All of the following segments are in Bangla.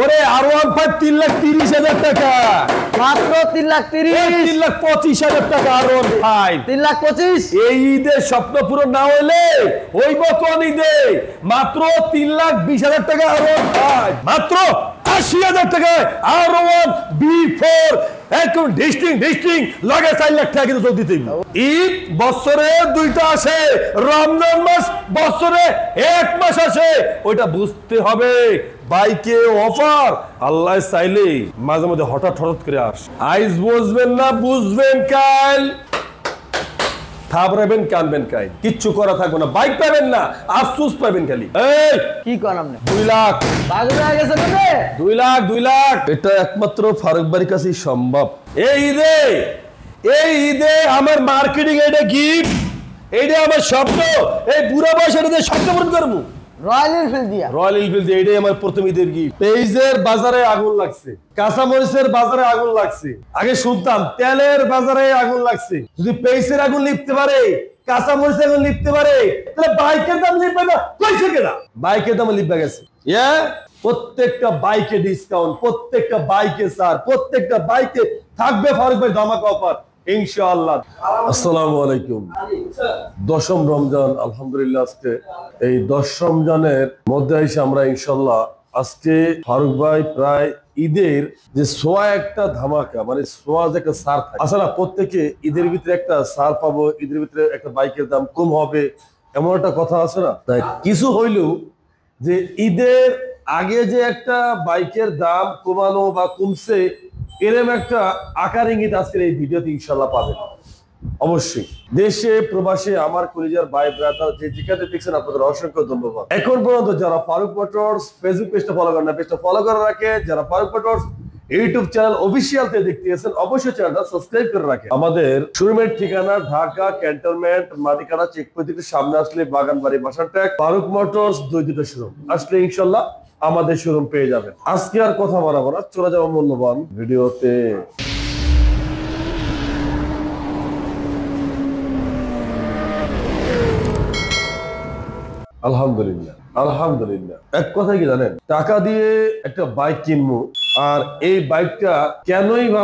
ওরে R15 3,30,000 টাকা, মাত্র 3,30,000 3,25,000 টাকা R15। 3,25,000 এই ঈদের স্বপ্ন পূরণ না হইলে হইব কোন ঈদে? মাত্র 3,20,000 টাকা R15, মাত্র 80,000 টাকায় R1 B4 একদম ডিস্টিং লাগে 4 লাখ টাকা কিন্তু দিতে। ঈদ বছরে দুইটা আসে, রমজান মাস বছরে এক মাস আসে, ওইটা বুঝতে হবে। বাইকে অফার আল্লাহ চাইলে মাঝে মধ্যে হঠাৎ করে আস। আইজ বুঝবেন না, বুঝবেন কাল, থাবরাবেন কানবেন কাই, কিচ্ছু করা থাকবে না। বাইক পাবেন না, আফসোস পাবেন খালি। এই কি করেন আপনি? 2 লাখ বাজে হয়ে গেছে না? 2 লাখ এটা একমাত্র ফারুক বাড়ির কাছেই সম্ভব। এই ঈদে আমার মার্কেটিং, এটা গিফট, এইটা আমার স্বপ্ন। এই বুড়া বয়সে এটা স্বপ্ন পূরণ করবো। রয়্যাল এনফিল্ড দিয়ে এটাই আমার প্রথম ঈদের গিফট। পেঁয়াজের বাজারে আগুন লাগছে, কাঁচামরিচের বাজারে আগুন লাগছে। আগে শুনতাম তেলের বাজারে আগুন লাগছে। যদি পেঁয়াজের আগুন লিপতে পারে, কাঁচামরিচের আগুন লিপতে পারে, তাহলে বাইকের দাম লিপবে না? কইছে কেনা বাইকের দাম লিপবে গেছে। প্রত্যেকটা বাইকে ডিসকাউন্ট, প্রত্যেকটা বাইকে ছাড়, প্রত্যেকটা বাইকে থাকবে ফারুক ভাই ধামাকা অফার ইনশাআল্লাহ। আসসালামু আলাইকুম। 10ম রমজান, আলহামদুলিল্লাহ। আজকে এই 10 রমজানের মধ্যে এসে আমরা ইনশাআল্লাহ আজকে ফারুক ভাই প্রায় ঈদের যে সোয়া একটা ধামাকা, মানে সোয়া যে একটা ছাড় থাকে, আসলে প্রত্যেকে ঈদের ভিতরে একটা ছাড় পাবো, ঈদের ভিতরে একটা বাইকের দাম কম হবে, এমন একটা কথা আছে না? তাই কিছু হইলেও যে ঈদের আগে যে একটা বাইকের দাম কমানো বা কমছে, এরকম একটা আকার ইঙ্গিত আজকের এই ভিডিওতে ইনশাল্লাহ পাবেন। অবশ্যই দেশে প্রবাসে আমার কলিজার ভাই ব্রাদার যে যেখানে দেখছেন, আপনাদের অসংখ্য ধন্যবাদ। এখন পর্যন্ত যারা ফারুক মোটরস ফেসবুক পেজটা ফলো করেন না, পেজটা ফলো করে রাখে। যারা Faruk motors YouTube channel official তে দেখতে গেছেন, অবশ্যই চ্যানেলটা সাবস্ক্রাইব করে রাখে। আমাদের শোরুমের ঠিকানা ঢাকা ক্যান্টনমেন্ট মাটিকানা চেকপোস্ট থেকে সামনে আসলে বাগানবাড়ি বাসার ট্যাগ ফারুক মোটরস দুইটা শোরুম আসলে ইনশাল্লাহ আমাদের শোরুম পেয়ে যাবেন। আজকে আর কথা বাড়াবো না, চলে যাবো মূল্যবান ভিডিওতে। আলহামদুলিল্লাহ। এক কথা কি জানেন, টাকা দিয়ে একটা বাইক কিনবো, আর এই বাইকটা কেনই বা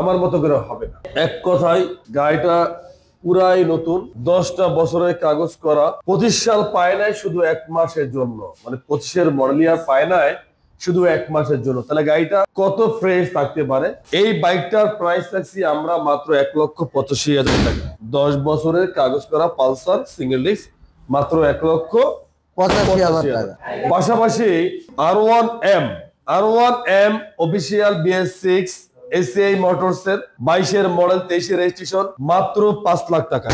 আমার মতো করে হবে না। এক কথায় গাড়িটা পুরাই নতুন, 10টা বছরের কাগজ করা, 25 সাল পায় নাই শুধু 1 মাসের জন্য, মানে 25-এর মডেল ইয়ার পায় নাই শুধু 1 মাসের জন্য। তাহলে গাড়িটা কত ফ্রেশ থাকতে পারে? এই বাইকটার প্রাইস রাখছি আমরা মাত্র 1,85,000 টাকা। 10 বছরের কাগজ করা পালসার সিঙ্গেল ডিস্ক, মাত্র 1,85,000 টাকা। পাশাপাশি R1M official BS6 ACI motors এর 22-এর মডেল 23-এর রেজিস্ট্রেশন, মাত্র 5 লাখ টাকা।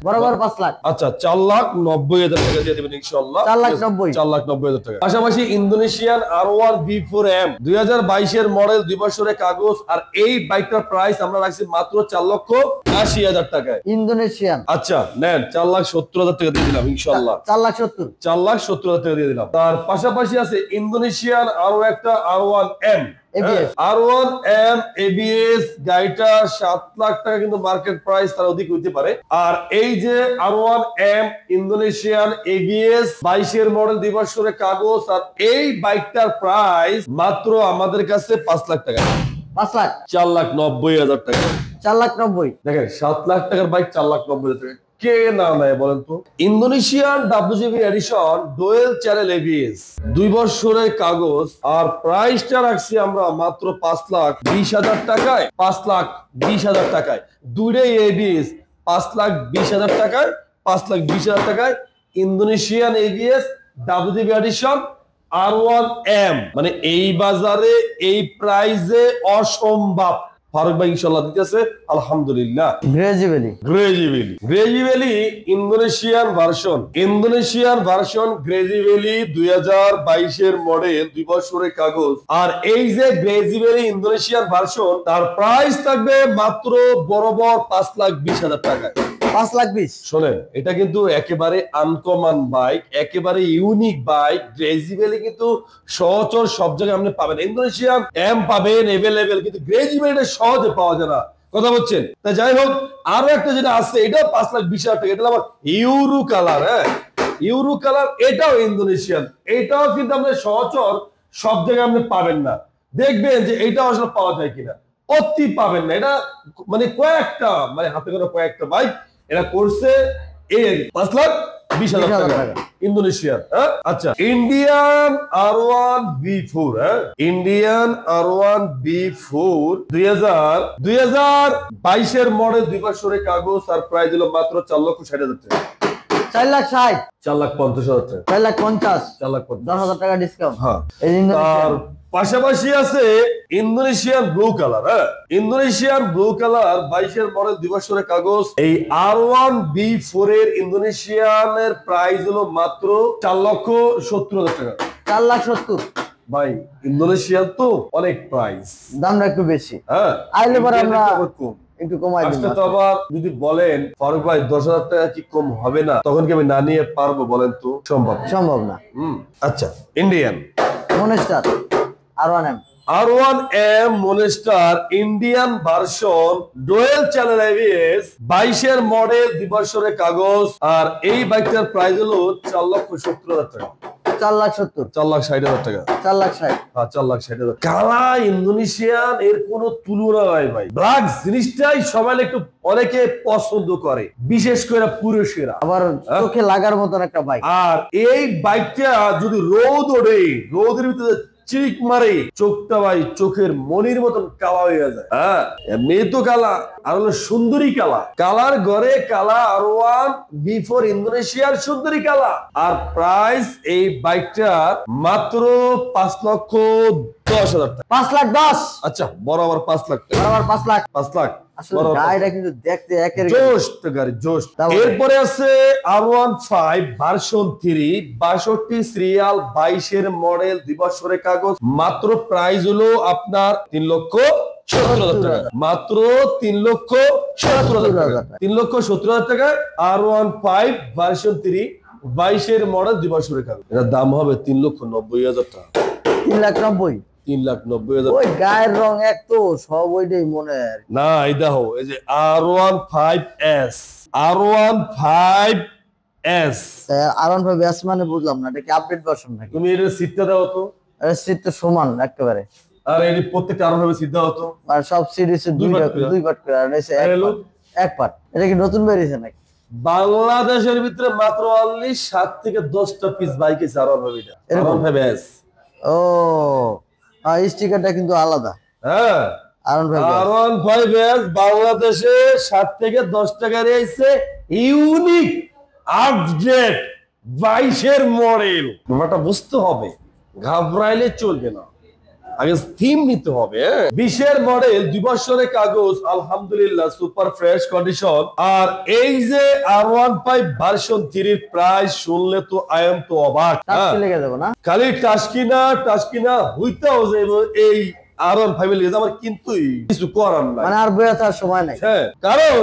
বরাবর 5 লাখ। আচ্ছা, 4,90,000 টাকা দিয়ে দেবেন ইনশাআল্লাহ। 4,90,000 টাকা। পাশাপাশি ইন্দোনেশিয়ান R1 B4M 2022-এর মডেল, 2 বছরের কাগজ, আর এই বাইকটার প্রাইস আমরা রাখছি মাত্র 4,80,000 টাকায়। ইন্দোনেশিয়ান। আচ্ছা নেন, 4,70,000 টাকা দিয়ে দিলাম ইনশাআল্লাহ। 4,70,000 টাকা দিয়ে দিলাম। তার পাশাপাশি আছে ইন্দোনেশিয়ান আরো একটা R1M R1M ABS, গাড়িটা 7 লাখ টাকা কিন্তু মার্কেট প্রাইস, তার অধিক হইতে পারে। আর এই যে R1M ইন্দোনেশিয়ান ABS 22-এর মডেল, 2 বছরের কাগজ, আর এই বাইকটার প্রাইস মাত্র আমাদের কাছে 5 লাখ টাকা। 5 লাখ 4,90,000 টাকা। 4,90,000 দেখেন, 7 লাখ টাকার বাইক 4,90,000 টাকা কে না নেয় বলেন তো? Indonesian WGB addition dual channel ABS, 2 বছরের কাগজ, আর প্রাইসটা রাখছি আমরা মাত্র 5,20,000 টাকায়। 5,20,000 টাকায় দুইটাই ABS, 5,20,000 টাকায়, 5,20,000 টাকায় Indonesian ABS WGB addition R1M। মানে এই বাজারে এই প্রাইসে অসম্ভব। ফারুক ভাই ইনশাআল্লাহ দিতেছে আলহামদুলিল্লাহ। গ্রেজিভেলি ইন্দোনেশিয়ান ভার্সন গ্রেজিভেলি 2022-এর মডেল, 2 বছরের কাগজ, আর এই যে গ্রেজিভেলি ইন্দোনেশিয়ান ভার্সন, তার প্রাইস থাকবে মাত্র বরাবর 5,20,000 টাকায়। 5,20,000। শোনেন, এটা কিন্তু একেবারে আনকমন বাইক, একেবারে ইউনিক বাইক। গ্রেজিভেলি কিন্তু সচরাচর সব জায়গায় আপনি পাবেন। ইন্দোনেশিয়ান M পাবেন এভেলেবেল, কিন্তু গ্রেজিভেলি সহজে পাওয়া যায় না। কথা বলছেন? তা যাই হোক, আরো একটা যেটা আছে, এটাও 5,20,000 টাকা। এটা আবার ইউরো কালার। ইউরো কালার, এটাও ইন্দোনেশিয়ান। এটাও কিন্তু আপনি সচরাচর সব জায়গায় আপনি পাবেন না, দেখবেন যে এইটা আসলে পাওয়া যায় কিনা, অতি পাবেন না। এটা মানে কয়েকটা, মানে হাতে করে কয়েকটা বাইক এটা করছে এই 5,20,000 টাকা ইন্দোনেশিয়ার। হ্যাঁ আচ্ছা, ইন্ডিয়ান R1B4, হ্যাঁ ইন্ডিয়ান R1B4 2022 মডেল 2 বছরের কাগজ, আর প্রাইস হলো মাত্র 4,60,000 টাকা। 4,60,000, 4,50,000 টাকা, 4,50,000, 4,50,000, 10,000 টাকা ডিসকাউন্ট। হ্যাঁ। এই যে তার পাশাপাশি আছে ইন্দোনেশিয়ান ব্লু কালার, হ্যাঁ ইন্দোনেশিয়ান ব্লু কালার 22 মডেল 2 বছরের কাগজ। এই R1B4 এর ইন্দোনেশিয়ানের প্রাইস হলো মাত্র 4,70,000 টাকা। 4,70,000 ভাই ইন্দোনেশিয়ান তো অনেক প্রাইস, দামটা একটু বেশি। হ্যাঁ আইলে পরে আমরা কম একটু কমাই আজকে দিই। তো আবার যদি বলেন ফারুক ভাই 10,000 টাকা কি কম হবে না, তখন কি আমি না নিয়ে পারবো বলেন তো? সম্ভব না। আচ্ছা, Indian monster R1M, R1M monster Indian version dual channel ABS 22 model 2 বছরের কাগজ, আর এই বাইকটার প্রাইস হলো 4,70,000 টাকা। 4,70,000, 4,60,000 টাকা, 4,60,000। হ্যাঁ 4,60,000। কালা ইন্দোনেশিয়ান এর কোনো তুলনা নাই ভাই। ব্ল্যাক জিনিসটাই সবাই একটু অনেকে পছন্দ করে, বিশেষ করে পুরুষেরা। আবার চোখে লাগার মতন একটা বাইক। আর এই বাইকটা যদি রোদ ওঠে, রোদের ভিতরে চিক মারে, চোখটা ভাই চোখের মনির মতন কালা হয়ে যায়। হ্যাঁ এমনি তো কালা, আর হলো সুন্দরী কালা, কালার ঘরে কালা। R1B4 ইন্দোনেশিয়ার সুন্দরী কালা। আর প্রাইস এই বাইকটার মাত্র 5,10,000 টাকা। 5,10,000, আচ্ছা বরাবর 5 লাখ টাকা, বরাবর 5 লাখ। 5 লাখ। আসলে গাড়িটা কিন্তু দেখতে একের জোশ তো গাড়ি, জোশ। এরপরে আছে R1.5 ভার্সন 3 62 সিরিয়াল 22 মডেল 2 বছরের কাগজ, মাত্র প্রাইস হলো আপনার 3,70,000 টাকা, মাত্র 3,70,000 টাকা, 3,70,000 টাকা। R1.5 ভার্সন 3 22 মডেল 2 বছরের কাগজ, এর দাম হবে 3,90,000 টাকা। 3,90,000, 3,90,000। ওই গায়ের রং এক তো সব ওইটাই মনে হয়। না এই দেখো, এই যে R1.5S, R1.5S, R1.5S মানে বুঝলাম না, এটা কি আপডেট ভার্সন নাকি? তুমি এর সিটটা দাও তো। এর সিট তো সমান একেবারে, আর এই প্রত্যেকটা R1.5 সিট দাও তো। আর সব সিরিজে দুই পার্ট করে, আর এসে এক পার্ট। এটা কি নতুন বেরিয়েছে নাকি? বাংলাদেশের ভিতরে মাত্র অনলি 7 থেকে 10টা পিস বাইক আছে R1.5S। ও স্টিকারটা কিন্তু আলাদা। হ্যাঁ R1.5S বাংলাদেশে 7 থেকে 10 টাকার এসে ইউনিক আপডেট 22 মডেল। ব্যাপারটা বুঝতে হবে, ঘাবড়াইলে চলবে না, আগে থিম নিতে হবে। 20 মডেল 2 বছরের কাগজ, আলহামদুলিল্লাহ সুপার ফ্রেশ কন্ডিশন। আর এই যে R1.5 ভার্সন 3 এর প্রাইস শুনলে তো আই এম তো অবাক। লেগে যাবে না, খালি টাস্কিনা হইতাও যে এই R1.5 এর লেগে আমার কিন্তু কিছু করার নাই, মানে আর বইয়া থাকার সময় নাই। হ্যাঁ কারণ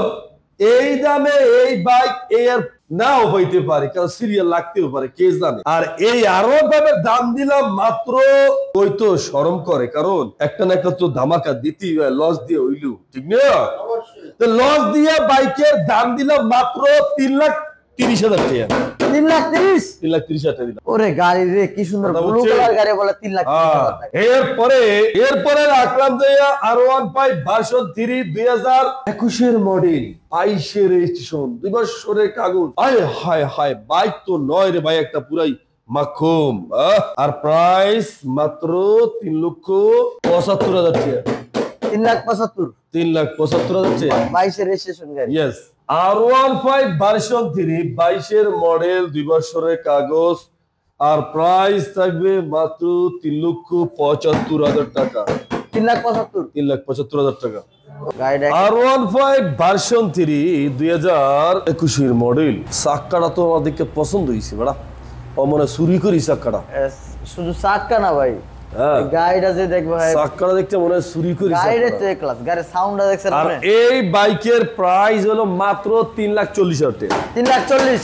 এই দামে এই বাইক এর নাও হইতে পারে, কারণ সিরিয়াল লাগতেও পারে, কে জানে। আর এই R1.5 এর দাম দিলাম মাত্র, ওই তো শরম করে, কারণ একটা না একটা তো ধামাকা দিতেই হয়, লস দিয়ে হইলো, ঠিক না? তো লস দিয়ে বাইকের দাম দিলাম মাত্র 3,30,000 টাকা। 3,30,000, 3,30,000 টাকা দিলাম। ওরে গাড়ি রে, কি সুন্দর ব্লু কালার গাড়ি, বলে 3,30,000 টাকা। এরপরে রাখলাম যে R1.5 ভার্সন 3 2021 মডেল 22 রেজিস্ট্রেশন 2 বছরের কাগজ। আয় হায় হায়, বাইক তো নয় রে ভাই, একটা পুরাই মাখুম। আর প্রাইস মাত্র 3,75,000 টাকা। 3,75,000, 3,75,000 টাকা 22 রেজিস্ট্রেশন গাড়ি। ইয়েস, R1.5 ভার্সন 3 22 মডেল 2 বছরের কাগজ, আর প্রাইস থাকবে মাত্র 3,75,000 টাকা। 3,75,000 টাকা। R1.5 version 3 2021 model. চাক্কাটা তো আমাদেরকে পছন্দ হয়েছে বড়া, ও মনে চুরি করি চাক্কাটা। শুধু চাক্কা না ভাই, হ্যাঁ গাড়িটা যে দেখবো ভাই, চাক্কাটা দেখতে মনে হয় চুরি করি। গাড়িটা তো ক্লাস, গাড়ির সাউন্ডটা দেখছেন? আর এই বাইকের প্রাইস হলো মাত্র 3,40,000 টাকা। 3,40,000,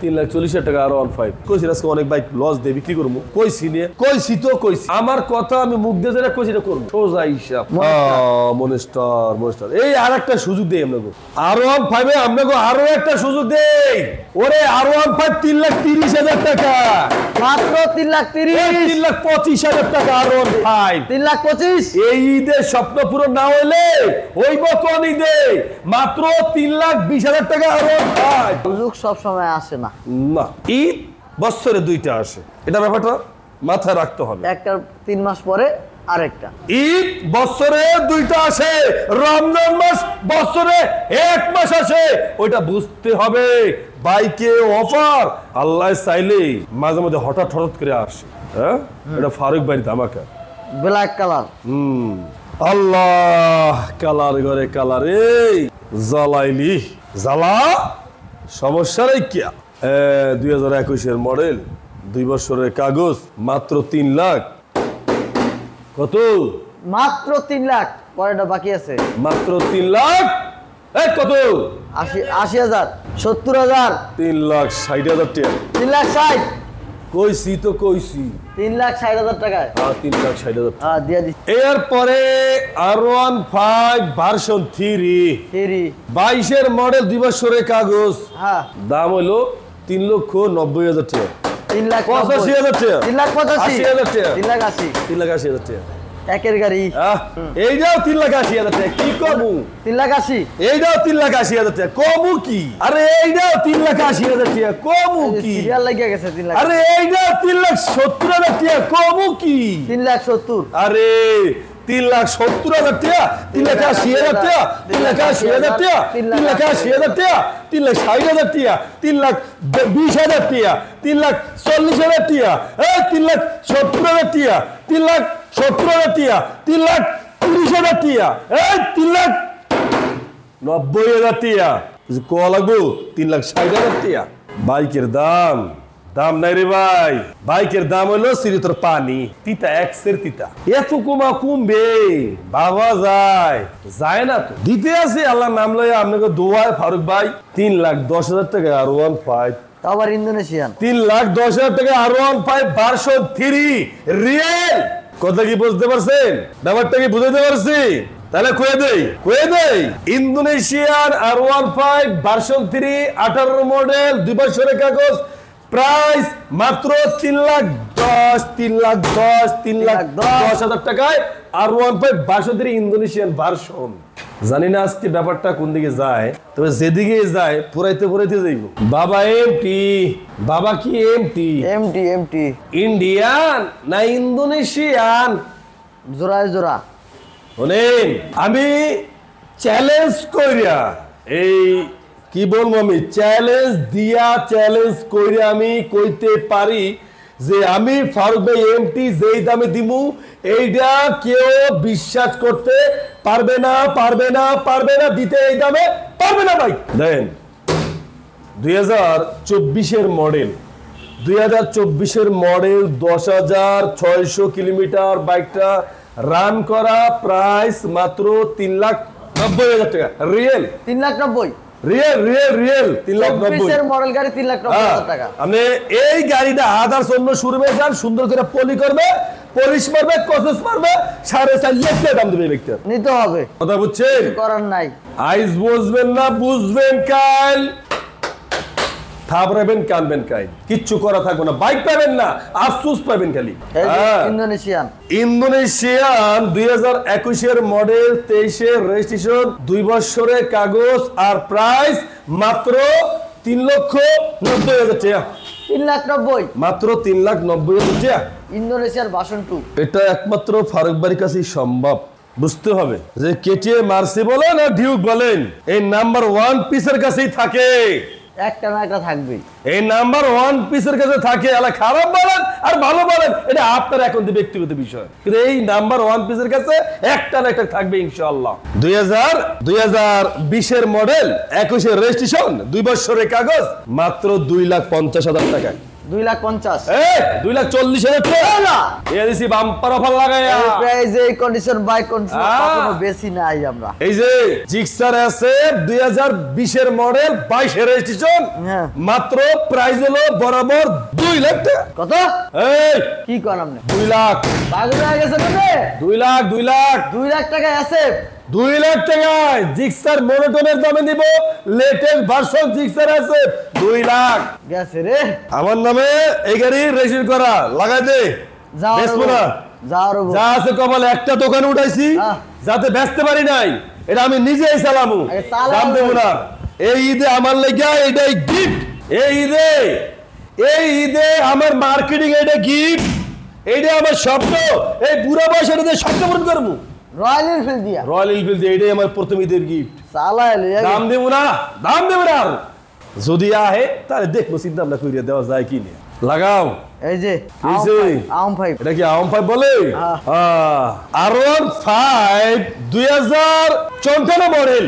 3,40,000 টাকা আর 1.5 কইছি আজকে অনেক বাইক লস দিয়ে বিক্রি করবো কইছি আমার কথা আমি মুখ দিয়ে যেটা কইছি এটা করবো সোজা হিসাব মনস্টার এই আর একটা সুযোগ দেই আপনাকে আর 1.5 এ আপনাকে আরো একটা সুযোগ দেই ওরে আর 1.5 3,30,000 টাকা মাত্র 3,25,000 টাকা আর 1.5 3,25,000 এই ঈদের স্বপ্ন পূরণ না হইলে ওই কোন ঈদে মাত্র 3,20,000 টাকা আর 1.5 সুযোগ সব সময় আসে না না ঈদ বছরে দুইটা আসে এটা ব্যাপারটা মাথায় রাখতে হবে একটা 3 মাস পরে আরেকটা ঈদ বছরে দুইটা আসে রমজান মাস বছরে 1 মাস আসে ওইটা বুঝতে হবে বাইকে অফার আল্লাহ চাইলে মাঝে মধ্যে হঠাৎ করে আসে হ্যাঁ এটা ফারুক ভাই ধামাকা ব্ল্যাক কালার আল্লাহ কালার ঘরে কালার এই জ্বালাইলি জ্বালা সমস্যা নেই কি 2021 এর মডেল 2 বছরের কাগজ মাত্র 3 লাখ কত মাত্র 3 লাখ পরেটা বাকি আছে মাত্র 3 লাখ এই কত 80,000 70,000 3,60,000 টাকা 3,60,000 কইছি 3,60,000 টাকায় 3,60,000 হ্যাঁ দিয়া দিচ্ছি এরপরে R15 ভার্সন 3 22 এর মডেল 2 বছরের কাগজ হ্যাঁ দাম হলো 3,90,000 টাকা 3,85,000 টাকা 3,85,000 টাকা 3,80,000 3,80,000 টাকা একের গাড়ি এইটাও 3,80,000 টাকা কি কমু 3,80,000 এইটাও 3,80,000 টাকা কমু কি আরে এইটাও 3,80,000 টাকা কমু কি সিরিয়াল লাগিয়ে গেছে 3 লাখ আরে এইটাও 3,70,000 টাকা কমু কি 3,70,000 আরে 3,70,000 টাকা 3,80,000 টাকা 3,80,000 টাকা 3,80,000 টাকা 3,60,000 টাকা 3,20,000 টাকা 3,40,000 টাকা এই 3,70,000 টাকা 3,70,000 টাকা 3,30,000 টাকা এই 3,90,000 টাকা ক লাগবো 3,60,000 টাকা বাইকের দাম নাই রে ভাই বাইকের দাম হলো সিরিতর পানি তিতা এক্সের তিতা এত কমবে বাবা যায় না তো দিতে আছে আল্লাহ নাম লয়ে আপনাকে দোয়ায় ফারুক ভাই 3,10,000 টাকা আর 1.5 আবার ইন্দোনেশিয়ান 3,10,000 টাকা আর 1.5 ভার্সন 3 রিয়েল কথা কি বুঝতে পারছেন ব্যাপারটা কি বুঝতে পারছি তাহলে কয়ে দেই ইন্দোনেশিয়ান আর 1.5 ভার্সন 3 18 মডেল 2 বছরের কাগজ প্রাইস মাত্র 3,10,000 টাকায় আর 1.5 ভার্সন 3 ইন্দোনেশিয়ান ভার্সন জানি না আজকে ব্যাপারটা কোন দিকে যায় তবে যেদিকে যায় পুরাইতে যাইব বাবা বাবা কি এমটি ইন্ডিয়ান না ইন্দোনেশিয়ান জোড়া শোনেন আমি চ্যালেঞ্জ কইরা এই কি বলবো আমি চ্যালেঞ্জ কইরা আমি কইতে পারি যে আমি ফারুক ভাই এমটি যেই দামে দিমু এইটা কেউ বিশ্বাস করতে পারবে না দিতে এই দামে পারবে না ভাই দেন 2024 এর মডেল 10,600 কিলোমিটার বাইকটা রান করা প্রাইস মাত্র 3,90,000 টাকা রিয়েল 3,90,000 রিয়েল 3,90,000 এর মডেল গাড়ি 3,90,000 টাকা আপনি এই গাড়িটা আদার্স অন্য শোরুমে যান সুন্দর করে পলি করবে পলিশ মারবে কসেস মারবে 4.5 লাখ টাকা দাম দেবে ব্যক্তি নিতে হবে কথা বুঝছেন করার নাই আইস বুঝবেন না বুঝবেন কাল থাবরাবেন কানবেন কাই কিচ্ছু করা থাকবে না বাইক পাবেন না আফসোস পাবেন খালি ইন্দোনেশিয়ান 2021 এর মডেল 23 এর রেজিস্ট্রেশন 2 বছরের কাগজ আর প্রাইস মাত্র 3,90,000 টাকা 3,90,000 মাত্র 3,90,000 টাকা ইন্দোনেশিয়ার ভার্সন 2 এটা একমাত্র ফারুক বাড়ির কাছেই সম্ভব বুঝতে হবে যে কেটিএম মার্সি বলেন আর ডিউক বলেন এই নাম্বার 1 পিসের কাছেই থাকে একটা না একটা থাকবে এই নাম্বার 1 পিসের কাছে থাকে আলা খারাপ বলেন আর ভালো বলেন এটা আপনার এখন ব্যক্তিগত বিষয় কিন্তু এই নাম্বার 1 পিসের কাছে একটা না একটা থাকবে ইনশাআল্লাহ 2020 এর মডেল 21 এর রেজিস্ট্রেশন 2 বছরের কাগজ মাত্র 2,50,000 টাকা 2,50,000 2,40,000 টাকা এ দিছি বাম্পার অফার লাগায়া। এই প্রাইজে এই কন্ডিশন বাইক কন্ডিশন কখনো বেশি নাই আমরা। এই যে জিক্সার আছে 2020 এর মডেল 22 এর রেজিস্ট্রেশন, মাত্র প্রাইস হলো বরাবর 2 লাখ টাকা। কত? এই কি কোন আপনি? 2 লাখ পাগল হয়ে গেছে কবে? 2 লাখ 2 লাখ 2 লাখ টাকা আছে। 2 লাখ টাকায় জিক্সার মনোটনের দামে দিব, লেটেস্ট ভার্সন জিক্সার আছে 2 লাখ গেছে রে। আমার নামে এই গাড়ি রেজিস্ট্রেশন করা, লাগাই দে। যাও বেচবো না, যা আছে কপালে একটা দোকানে উঠাইছি যাতে বেচতে পারি নাই, এটা আমি নিজেই চালামু, দাম দেবো না। এই ঈদে আমার লেগে এটাই গিফট, এই ঈদে আমার মার্কেটিং এটা গিফট, এইটা আমার স্বপ্ন, এই বুড়া বয়সে এটা দিয়ে স্বপ্ন পূরণ করবো। রয়্যাল এনফিল্ড দিয়া, রয়্যাল এনফিল্ড দিয়ে, এটাই আমার প্রথম ঈদের গিফট। চালাইলি দাম দেবো না, দাম দেবো না। যদি আহে তাহলে দেখবো চিন্তা ভাবনা করিয়া দেওয়া যায় কি নিয়ে। লাগাও। এই যে আম 5, এটা কি আম 5 বলে? R15 2054 মডেল,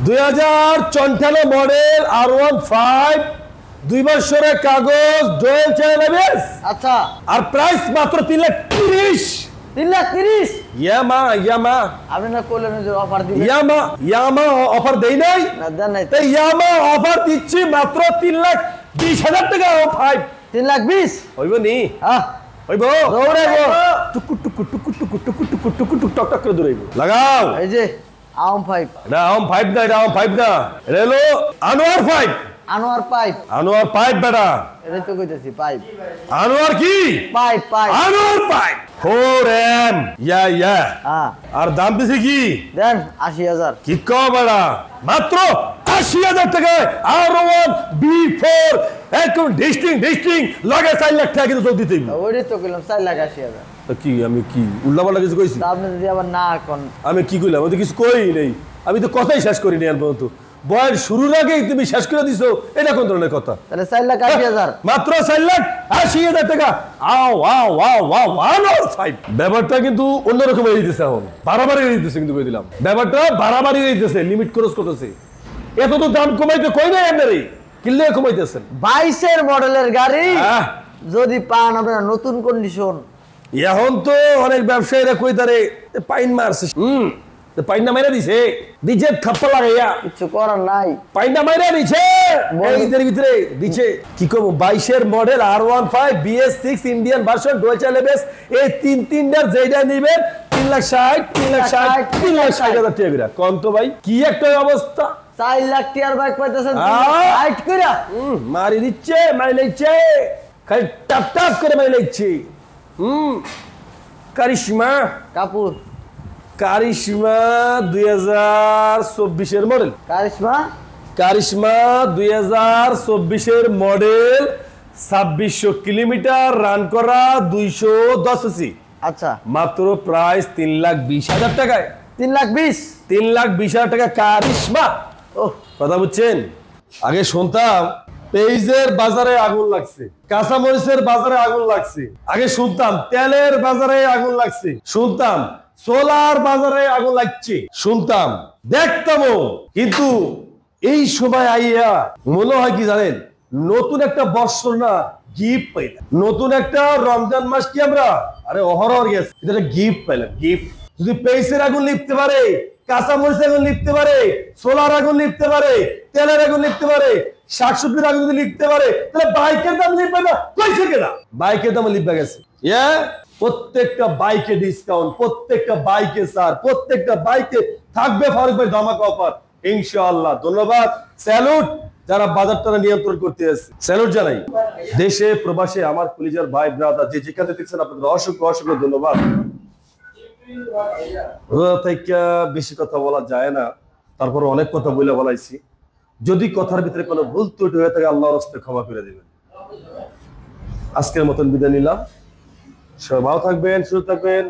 2054 মডেল R15, 2 বছরের কাগজ, ডুয়াল চ্যানেল ABS। আচ্ছা, আর প্রাইস মাত্র 3,30,000। 3,30,000 ইয়ামা আপনি না কইলেন যে অফার দিবেন। ইয়ামা অফার দেই নাই না, দেন নাই। তাই ইয়ামা অফার দিচ্ছি মাত্র 3,20,000 টাকা। 3,20,000 হইব নি? হইব, দৌড়াইবো, টুকু টুকু টুকু টুকু টুকু টুকু টুকু টুক টক টক করে দৌড়াইব। লাগাও। এই যে আম 5, এটা আম 5 না, এটা আম 5 না, এটা হলো আনোয়ার 5। আনোয়ার 5, আনোয়ার 5 বেটা, এটা তো কইতাছি 5। আনোয়ার কি? 5 আনোয়ার 5 4M। ইয়া আর দাম দিছে কি? দেন 80,000। কি কও বেটা, মাত্র 80,000 টাকায় R1 B4 একদম ডিস্টিং লাগে 4 লাখ টাকা কিন্তু দিতেই। ওইটাই তো কইলাম 4,80,000। কি আমি কি উল্লাপাল্লা কিছু কইছি? আপনি যদি আবার না কোন, আমি কি কইলাম? আমি তো কিছু কই নাই, আমি তো কথাই শেষ করি নাই পর্যন্ত। বয়স শুরুর আগেই তুমি শেষ করে দিছো, এটা কোন ধরনের কথা? তাহলে 4,80,000, মাত্র 4,80,000 টাকা। ব্যাপারটা কিন্তু অন্যরকম হয়ে দিতেছে, এখন বাড়াবাড়ি হয়ে দিতেছে, কিন্তু কই দিলাম ব্যাপারটা বাড়াবাড়ি হয়ে দিতেছে, লিমিট ক্রস করতেছে। এত তো দাম কমাইতে কই নাই আপনারই, কিনলে কমাইতেছেন। 22 এর মডেলের গাড়ি যদি পান আপনারা নতুন কন্ডিশন। এখন তো অনেক ব্যবসায়ীরা কই তারে পাইন মারছে, পাইনা মাইরা দিছে, দিছে থাপ্পা লাগাইয়া, কিছু করার নাই, পাইনা মাইরা দিছে এইদের ভিতরে দিছে। কি করব? 22 এর model R15 BS6 Indian version, dual channel ABS, এই তিনটার যেটা নেবেন 3,60,000 টাকা। কোন তো ভাই কি একটা অবস্থা, 4 লাখ টাকার বাইক পাইতেছেন হাইট কইরা, মারি দিচ্ছে, মারি লাইছে, খালি টাপ টাপ করে মারি লাইছে। কারিশমা কাপুর, কারিশমা 2024 এর মডেল, কারিশমা 2024 এর মডেল, 2600 কিলোমিটার রান করা, 210 সিসি। আচ্ছা, মাত্র প্রাইস 3,20,000 টাকায়। 3,20,000 টাকা কারিশমা। কথা বুঝছেন? আগে শুনতাম পেঁয়াজের বাজারে আগুন লাগছে, কাঁচামরিচের বাজারে আগুন লাগছে, আগে শুনতাম তেলের বাজারে আগুন লাগছে, শুনতাম সোলার বাজারে আগুন লাগছে, শুনতাম দেখতামও। কিন্তু এই সময় আইয়া মনে হয় কি জানেন, নতুন একটা বর্ষর না গিফট পাইলাম, নতুন একটা রমজান মাস কি আমরা অহরহ গেছে, এটা গিফট পাইলাম, গিফট। যদি পেঁয়াজের আগুন লিখতে পারে, কাঁচামরিচের আগুন লিখতে পারে, সোলার আগুন লিখতে পারে, তেলের আগুন লিখতে পারে, শাকসবজির আগুন যদি লিখতে পারে, তাহলে বাইকের দাম লিখবে না কইছে কেনা? বাইকের দাম লিখবে গেছে। প্রত্যেকটা বাইকে ডিসকাউন্ট, প্রত্যেকটা বাইকে ছাড়, প্রত্যেকটা বাইকে থাকবে ফারুক ভাই ধামাকা অফার ইনশাআল্লাহ। ধন্যবাদ, স্যালুট যারা বাজারটা নিয়ন্ত্রণ করতে আছে, স্যালুট জানাই। দেশে প্রবাসে আমার কলিজার ভাই ব্রাদার যে যেখানে দেখছেন, আপনাদের অসংখ্য অসংখ্য ধন্যবাদ। বেশি কথা বলা যায় না, তারপর অনেক কথা বলে বলাইছি। যদি কথার ভিতরে কোনো ভুল ত্রুটি হয়ে থাকে আল্লাহর রাস্তায় ক্ষমা করে দিবেন। আজকের মতন বিদায় নিলাম। সবাই ভালো থাকবেন, সুস্থ থাকবেন।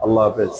আল্লাহ হাফেজ।